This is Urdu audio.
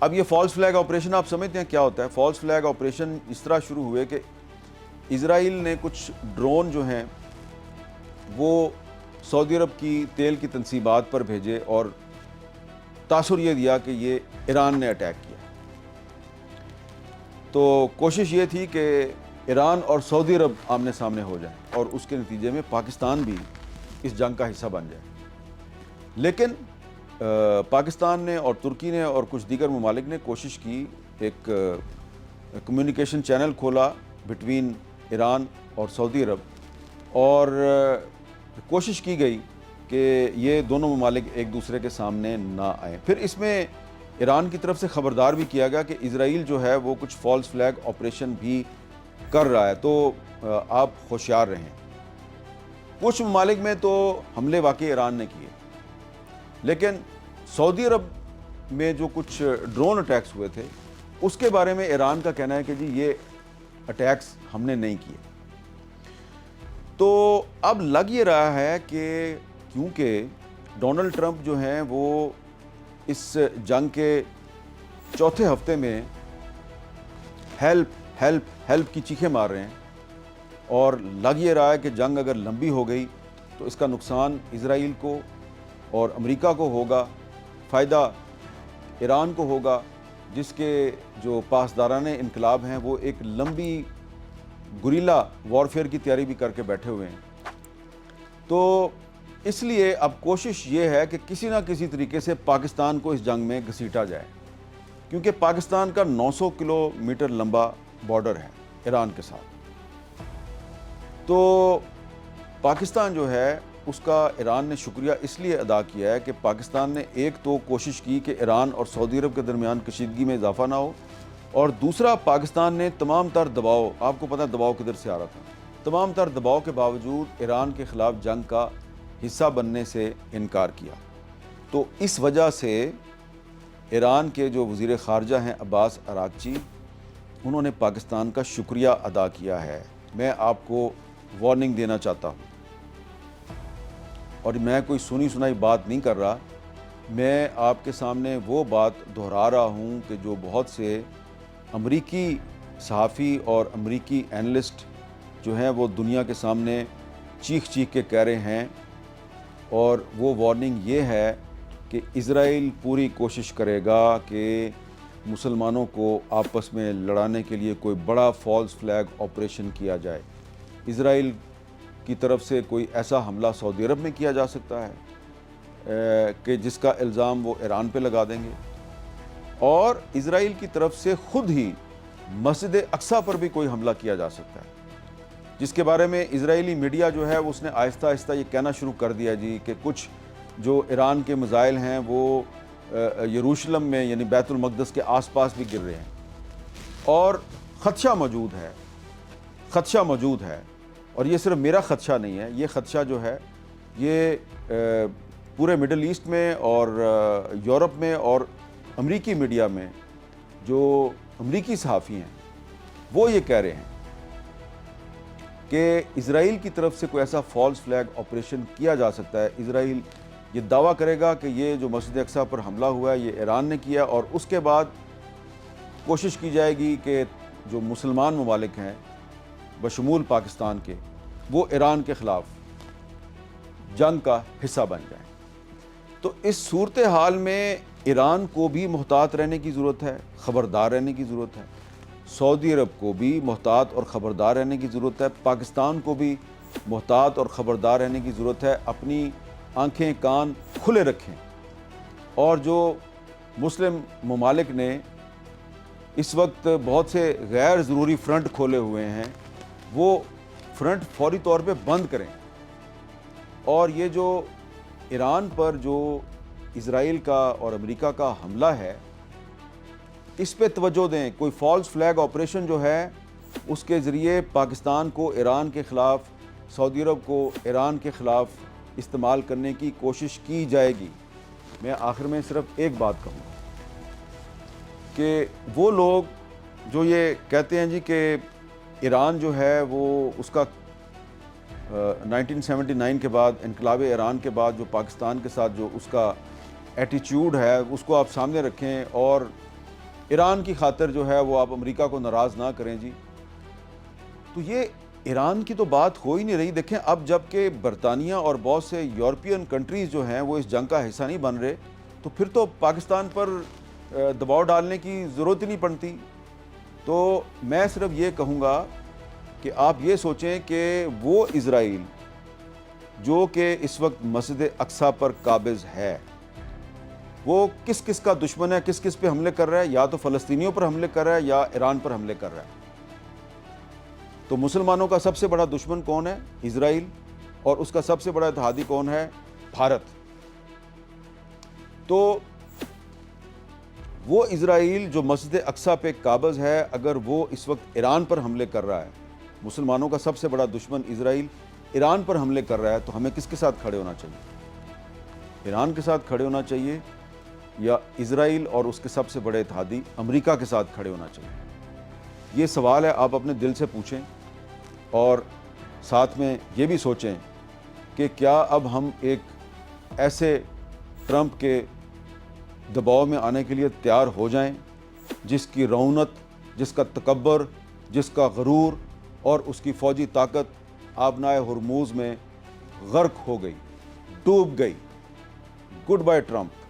اب یہ فالس فلیگ آپریشن آپ سمجھتے ہیں کیا ہوتا ہے؟ فالس فلیگ آپریشن اس طرح شروع ہوئے کہ اسرائیل نے کچھ ڈرون جو ہیں وہ سعودی عرب کی تیل کی تنصیبات پر بھیجے اور تاثر یہ دیا کہ یہ ایران نے اٹیک کیا۔ تو کوشش یہ تھی کہ ایران اور سعودی عرب آمنے سامنے ہو جائیں اور اس کے نتیجے میں پاکستان بھی اس جنگ کا حصہ بن جائے، لیکن پاکستان نے اور ترکی نے اور کچھ دیگر ممالک نے کوشش کی، ایک کمیونیکیشن چینل کھولا بٹوین ایران اور سعودی عرب، اور کوشش کی گئی کہ یہ دونوں ممالک ایک دوسرے کے سامنے نہ آئیں۔ پھر اس میں ایران کی طرف سے خبردار بھی کیا گیا کہ اسرائیل جو ہے وہ کچھ فالس فلیگ آپریشن بھی کر رہا ہے، تو آپ ہوشیار رہیں۔ کچھ ممالک میں تو حملے واقعی ایران نے کیے، لیکن سعودی عرب میں جو کچھ ڈرون اٹیکس ہوئے تھے اس کے بارے میں ایران کا کہنا ہے کہ جی یہ اٹیکس ہم نے نہیں کیے۔ تو اب لگ یہ رہا ہے کہ کیونکہ ڈونلڈ ٹرمپ جو ہیں وہ اس جنگ کے چوتھے ہفتے میں ہیلپ ہیلپ ہیلپ کی چیخیں مار رہے ہیں، اور لگ یہ رہا ہے کہ جنگ اگر لمبی ہو گئی تو اس کا نقصان اسرائیل کو اور امریکہ کو ہوگا، فائدہ ایران کو ہوگا، جس کے جو پاسداران انقلاب ہیں وہ ایک لمبی گریلا وارفیئر کی تیاری بھی کر کے بیٹھے ہوئے ہیں۔ تو اس لیے اب کوشش یہ ہے کہ کسی نہ کسی طریقے سے پاکستان کو اس جنگ میں گھسیٹا جائے، کیونکہ پاکستان کا 900 کلومیٹر لمبا بارڈر ہے ایران کے ساتھ۔ تو پاکستان جو ہے اس کا ایران نے شکریہ اس لیے ادا کیا ہے کہ پاکستان نے ایک تو کوشش کی کہ ایران اور سعودی عرب کے درمیان کشیدگی میں اضافہ نہ ہو، اور دوسرا پاکستان نے تمام تر دباؤ، آپ کو پتہ ہے دباؤ کدھر سے آ رہا تھا، تمام تر دباؤ کے باوجود ایران کے خلاف جنگ کا حصہ بننے سے انکار کیا۔ تو اس وجہ سے ایران کے جو وزیر خارجہ ہیں عباس اراغچی، انہوں نے پاکستان کا شکریہ ادا کیا ہے۔ میں آپ کو وارننگ دینا چاہتا ہوں، اور میں کوئی سنی سنائی بات نہیں کر رہا، میں آپ کے سامنے وہ بات دہرا رہا ہوں کہ جو بہت سے امریکی صحافی اور امریکی اینالسٹ جو ہیں وہ دنیا کے سامنے چیخ چیخ کے کہہ رہے ہیں، اور وہ وارننگ یہ ہے کہ اسرائیل پوری کوشش کرے گا کہ مسلمانوں کو آپس میں لڑانے کے لیے کوئی بڑا فالس فلیگ آپریشن کیا جائے۔ اسرائیل کی طرف سے کوئی ایسا حملہ سعودی عرب میں کیا جا سکتا ہے کہ جس کا الزام وہ ایران پہ لگا دیں گے، اور اسرائیل کی طرف سے خود ہی مسجد اقصیٰ پر بھی کوئی حملہ کیا جا سکتا ہے، جس کے بارے میں اسرائیلی میڈیا جو ہے اس نے آہستہ آہستہ یہ کہنا شروع کر دیا جی کہ کچھ جو ایران کے میزائل ہیں وہ یروشلم میں یعنی بیت المقدس کے آس پاس بھی گر رہے ہیں، اور خدشہ موجود ہے، اور یہ صرف میرا خدشہ نہیں ہے، یہ خدشہ جو ہے یہ پورے مڈل ایسٹ میں اور یورپ میں اور امریکی میڈیا میں جو امریکی صحافی ہیں وہ یہ کہہ رہے ہیں کہ اسرائیل کی طرف سے کوئی ایسا فالس فلیگ آپریشن کیا جا سکتا ہے۔ اسرائیل یہ دعویٰ کرے گا کہ یہ جو مسجد اقصیٰ پر حملہ ہوا ہے یہ ایران نے کیا، اور اس کے بعد کوشش کی جائے گی کہ جو مسلمان ممالک ہیں بشمول پاکستان کے، وہ ایران کے خلاف جنگ کا حصہ بن جائیں۔ تو اس صورتحال میں ایران کو بھی محتاط رہنے کی ضرورت ہے، خبردار رہنے کی ضرورت ہے، سعودی عرب کو بھی محتاط اور خبردار رہنے کی ضرورت ہے، پاکستان کو بھی محتاط اور خبردار رہنے کی ضرورت ہے۔ اپنی آنکھیں کان کھلے رکھیں، اور جو مسلم ممالک نے اس وقت بہت سے غیر ضروری فرنٹ کھولے ہوئے ہیں وہ فرنٹ فوری طور پہ بند کریں، اور یہ جو ایران پر جو اسرائیل کا اور امریکہ کا حملہ ہے اس پہ توجہ دیں۔ کوئی فالس فلیگ آپریشن جو ہے اس کے ذریعے پاکستان کو ایران کے خلاف، سعودی عرب کو ایران کے خلاف استعمال کرنے کی کوشش کی جائے گی۔ میں آخر میں صرف ایک بات کہوں کہ وہ لوگ جو یہ کہتے ہیں جی کہ ایران جو ہے وہ اس کا 1979 کے بعد، انقلاب ایران کے بعد جو پاکستان کے ساتھ جو اس کا ایٹیچیوڈ ہے اس کو آپ سامنے رکھیں، اور ایران کی خاطر جو ہے وہ آپ امریکہ کو ناراض نہ کریں جی. تو یہ ایران کی تو بات ہو ہی نہیں رہی. دیکھیں اب جب کہ برطانیہ اور بہت سے یورپین کنٹریز جو ہیں وہ اس جنگ کا حصہ نہیں بن رہے, تو پھر تو پاکستان پر دباؤ ڈالنے کی ضرورت ہی نہیں پڑتی. تو میں صرف یہ کہوں گا کہ آپ یہ سوچیں کہ وہ اسرائیل جو کہ اس وقت مسجد اقصیٰ پر قابض ہے, وہ کس کس کا دشمن ہے, کس کس پہ حملے کر رہا ہے؟ یا تو فلسطینیوں پر حملے کر رہا ہے یا ایران پر حملے کر رہا ہے. تو مسلمانوں کا سب سے بڑا دشمن کون ہے؟ اسرائیل. اور اس کا سب سے بڑا اتحادی کون ہے؟ بھارت. تو وہ اسرائیل جو مسجد اقصیٰ پہ قابض ہے, اگر وہ اس وقت ایران پر حملے کر رہا ہے, مسلمانوں کا سب سے بڑا دشمن اسرائیل ایران پر حملے کر رہا ہے, تو ہمیں کس کے ساتھ کھڑے ہونا چاہیے؟ ایران کے ساتھ کھڑے ہونا چاہیے یا اسرائیل اور اس کے سب سے بڑے اتحادی امریکہ کے ساتھ کھڑے ہونا چاہیے؟ یہ سوال ہے, آپ اپنے دل سے پوچھیں اور ساتھ میں یہ بھی سوچیں کہ کیا اب ہم ایک ایسے ٹرمپ کے دباؤ میں آنے کے لیے تیار ہو جائیں جس کی رونت, جس کا تکبر, جس کا غرور اور اس کی فوجی طاقت آبنائے ہرموز میں غرق ہو گئی, ڈوب گئی. Good bye Trump.